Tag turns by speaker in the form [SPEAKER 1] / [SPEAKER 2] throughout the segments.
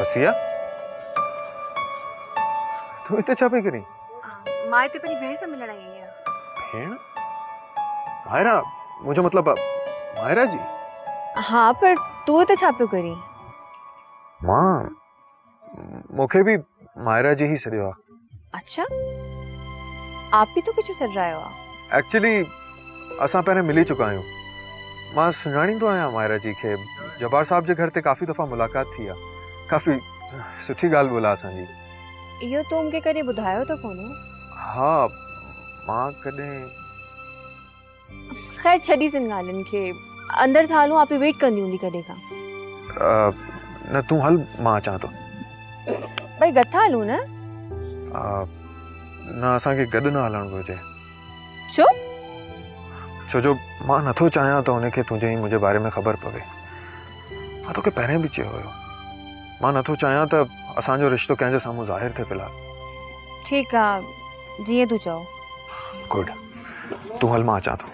[SPEAKER 1] फसिया तू इते छा पई करी?
[SPEAKER 2] मां हिते पंहिंजी भेण सां मिलण आई आहियां।
[SPEAKER 1] भेण? मायरा, मुझे मतलब मायरा जी?
[SPEAKER 2] हाँ, पर तू हिते छा पियो करी?
[SPEAKER 1] मां मूंखे भी मायरा जी ही सॾियो आहे।
[SPEAKER 2] अच्छा, आप भी तो कुछ सॾ रहा हो?
[SPEAKER 1] एक्चुअली असां पहिरें मिली चुका आहियूं। मां सुञाणींदो आहियां मायरा जी खे। जब्बार साहब जे घर ते काफ़ी दफ़ा मुलाक़ात थी आहे। काफ़ी सुठी ॻाल्हि ॿोला असांजी।
[SPEAKER 2] इहो तूं मूंखे कॾहिं ॿुधायो त कोन?
[SPEAKER 1] हा, मां कॾहिं।
[SPEAKER 2] ख़ैर छॾी सिन ॻाल्हियुनि खे। अंदरि था हलूं, आपी वेट कंदी हूंदी कॾहिं खां।
[SPEAKER 1] न तूं हल, मां अचां थो।
[SPEAKER 2] भई गथा हलूं न?
[SPEAKER 1] न, असांखे गॾु न हलणु घुरिजे।
[SPEAKER 2] छो?
[SPEAKER 1] छो जो मां नथो चाहियां त उनखे तुंहिंजे ई मुंहिंजे बारे में ख़बर पवे। मां तोखे पहिरें बि चयो हुयो, मां नथो चाहियां त असांजो रिश्तो कंहिंजे साम्हूं ज़ाहिर थिए फ़िलहाल।
[SPEAKER 2] ठीकु आहे, जीअं तूं चओ।
[SPEAKER 1] गुड, तूं हल, मां अचां थो।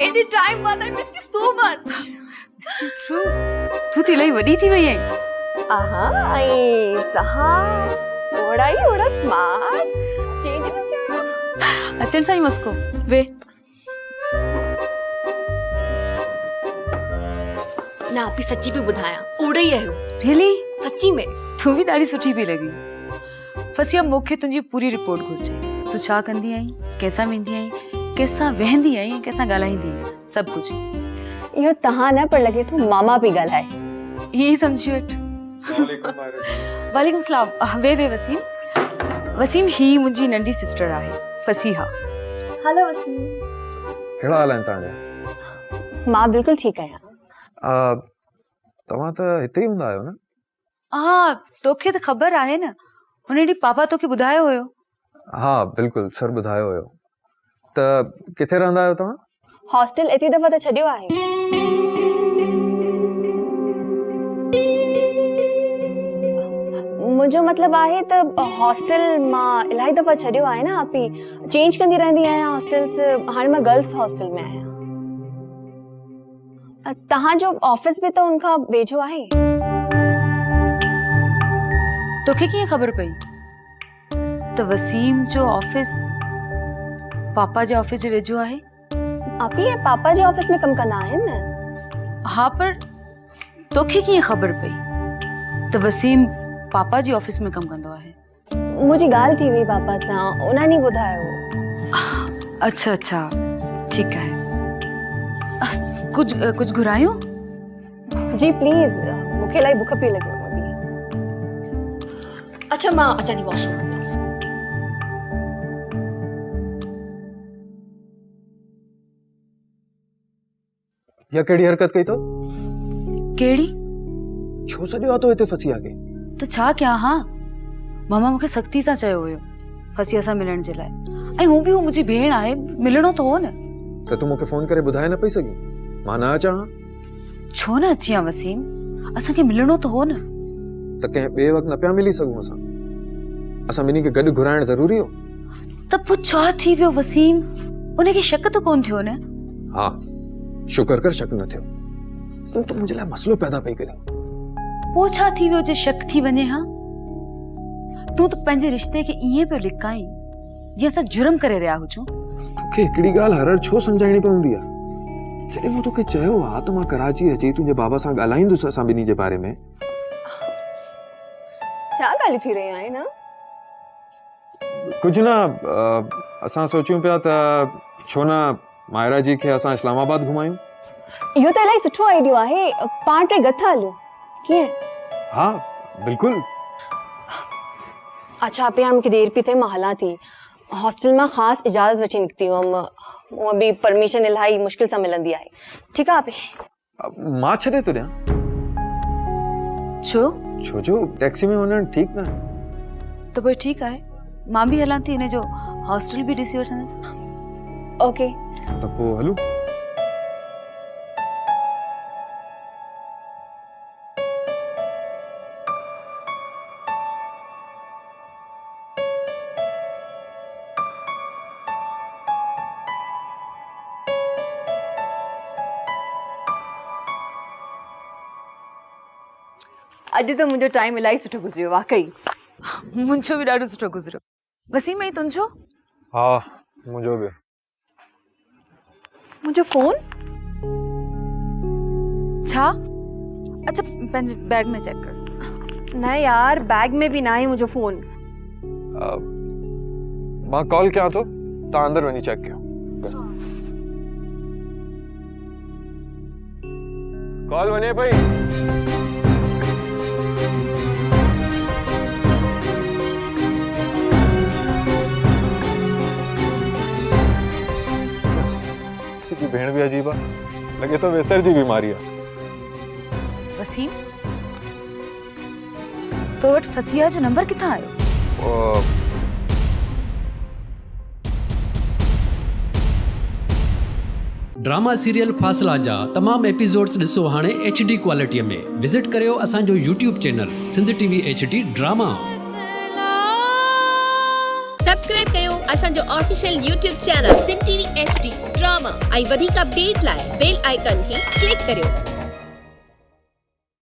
[SPEAKER 2] Any time, man, I missed you so much.
[SPEAKER 3] Is it true? तू तो इलाही वॾी थी वई आहीं।
[SPEAKER 2] ऐं तव्हां ओड़ा ई ओड़ा स्मार्ट चेंज न थियो।
[SPEAKER 3] अचनि सां ई मस्को वे।
[SPEAKER 2] ना आपी सच्ची भी ॿुधायां, ओड़ा ई आहियो।
[SPEAKER 3] रियली?
[SPEAKER 2] सच्ची में
[SPEAKER 3] तू भी ॾाढी सुठी पई लॻी। फसिया, मूंखे तुंहिंजी पूरी रिपोर्ट घुरिजे। तू छा कंदी आहीं, कंहिंसां वेंदी आहीं, कंहिंसां वेहंदी आहीं, कंहिंसां ॻाल्हाईंदी आहीं, सभु कुझु।
[SPEAKER 2] इहो तव्हां न, पर लॻे थो मामा पई ॻाल्हाए।
[SPEAKER 3] ईअं ई सम्झी वठि। वालेकुम सलाम। वे वसीम। वसीम ही मुंहिंजी नंढी सिस्टर आहे, फसीहा।
[SPEAKER 2] हेलो वसीम।
[SPEAKER 1] कहिड़ा हाल आहिनि तव्हांजा?
[SPEAKER 2] मां बिल्कुलु ठीकु आहियां।
[SPEAKER 1] तव्हां त हिते ई हूंदा आहियो न?
[SPEAKER 3] हा, तोखे त ख़बर आहे न, हुन ॾींहुं पापा तोखे ॿुधायो हुयो।
[SPEAKER 1] हा बिल्कुलु, सर ॿुधायो हुयो। त किथे रहंदा आहियो तव्हां?
[SPEAKER 2] हॉस्टल एतिरी दफ़ा त छॾियो आहे। मुंहिंजो मतिलबु आहे त हॉस्टल मां इलाही दफ़ा छॾियो आहे न आपी। चेंज कंदी रहंदी आहियां हॉस्टल्स। हाणे मां गर्ल्स हॉस्टल में आहियां। तव्हांजो ऑफिस बि त उनखां वेझो आहे।
[SPEAKER 3] तोखे कीअं ख़बर पई त वसीम जो ऑफिस पापा जे ऑफिस जे वेझो आहे?
[SPEAKER 2] आपी पापा जे ऑफिस में कमु कंदा आहिनि न।
[SPEAKER 3] हाँ, पर तोखे कीअं ख़बर पई त वसीम पापा जी ऑफिस में कमु कंदो आहे?
[SPEAKER 2] मुंहिंजी ॻाल्हि थी हुई पापा सां, उन्हनि ई ॿुधायो।
[SPEAKER 3] अच्छा अच्छा, ठीकु आहे। कुछ घुरायूं?
[SPEAKER 2] जी प्लीज, मूंखे इलाही बुख पई लॻे। अच्छा, मां अचां थी वॉशरूम।
[SPEAKER 1] या कहिड़ी हरकत कई तो?
[SPEAKER 3] कहिड़ी?
[SPEAKER 1] छो सॾियो आहे तो हिते फसिया खे?
[SPEAKER 3] त छा कयां? हाँ, मामा मूंखे सख़्ती सां चयो हुयो फसिया सां मिलण जे लाइ। ऐं हू बि हू मुंहिंजी भेण आहे, मिलणो त हो न।
[SPEAKER 1] त तूं मूंखे फोन करे ॿुधाए न पई सघी? मां न अचां?
[SPEAKER 3] छो न अची आ वसीम, असांखे मिलणो त हो न।
[SPEAKER 1] त कंहिं ॿिए वक़्तु न पिया मिली सघूं असां? असां ॿिन्ही खे गॾु घुराइण ज़रूरी हो?
[SPEAKER 3] त पोइ छा थी वियो वसीम? उनखे शक त कोन थियो न?
[SPEAKER 1] हा, शुक्र कर शक न थियो। तूं त मुंहिंजे लाइ मसलो पैदा पई करी।
[SPEAKER 3] पोइ छा थी वियो जे शक थी वञे? हा, तूं त पंहिंजे रिश्ते खे ईअं पियो लिकाई जीअं असां जुर्म करे रहिया हुजूं।
[SPEAKER 1] तोखे हिकिड़ी ॻाल्हि हर छो सम्झाइणी पवंदी आहे? जॾहिं मूं तोखे चयो आहे त मां कराची अची तुंहिंजे बाबा सां ॻाल्हाईंदुसि असां ॿिन्ही जे बारे में।
[SPEAKER 2] छा ॻाल्हियूं थी रहियूं आहिनि?
[SPEAKER 1] कुझु न, असां सोचियूं पिया त छो न मायरा जी खे असां इस्लामाबाद घुमायूं।
[SPEAKER 2] इहो त इलाही सुठो आइडियो आहे। पाण टे गॾु हलूं, कीअं?
[SPEAKER 1] हा बिल्कुलु।
[SPEAKER 2] अच्छा आपी, हाणे मूंखे देरि पई थिए, मां हलां थी। हॉस्टल मां ख़ासि इजाज़त वठी निकिती हुअमि। हूअं बि परमिशन इलाही मुश्किल सां मिलंदी आहे। ठीकु आहे आपी?
[SPEAKER 1] मां छॾे थो ॾियां।
[SPEAKER 3] छो?
[SPEAKER 1] छो जो टैक्सी में वञणु ठीकु न आहे।
[SPEAKER 3] त पोइ ठीकु आहे, मां बि हलां थी, हिन जो हॉस्टल बि ॾिसी वठंदसि।
[SPEAKER 2] ओके।
[SPEAKER 1] त पोइ हलूं।
[SPEAKER 2] अॼु त मुंहिंजो टाइम इलाही सुठो गुज़रियो वाकई।
[SPEAKER 3] मुंहिंजो बि ॾाढो सुठो गुज़रियो। वसीम ऐं तुंहिंजो?
[SPEAKER 1] हा मुंहिंजो बि।
[SPEAKER 2] मुंहिंजो फ़ोन?
[SPEAKER 3] छा? अच्छा पंहिंजे बैग में चेक कर।
[SPEAKER 2] न यार, बैग में बि न आहे मुंहिंजो फ़ोन।
[SPEAKER 1] मां कॉल कयां थो, तव्हां अंदरि वञी चेक कयो। कॉल वञे पई। तुझी भेण भी अजीब आहे, लगे तो वेसर जी बीमारी आहे।
[SPEAKER 3] वसीम तो वटि फसिया जो नंबर किथां आयो?
[SPEAKER 4] ड्रामा सीरियल फासला जा तमाम एपिसोड्स ॾिसो हाणे HD क्वालिटीअ में। विज़िट करियो असांजो YouTube channel Sindh TV HD drama.
[SPEAKER 5] Subscribe कयो असांजो official YouTube channel Sindh TV HD drama ऐं वधीक अपडेट लाइ बेल आइकन खे क्लिक करियो।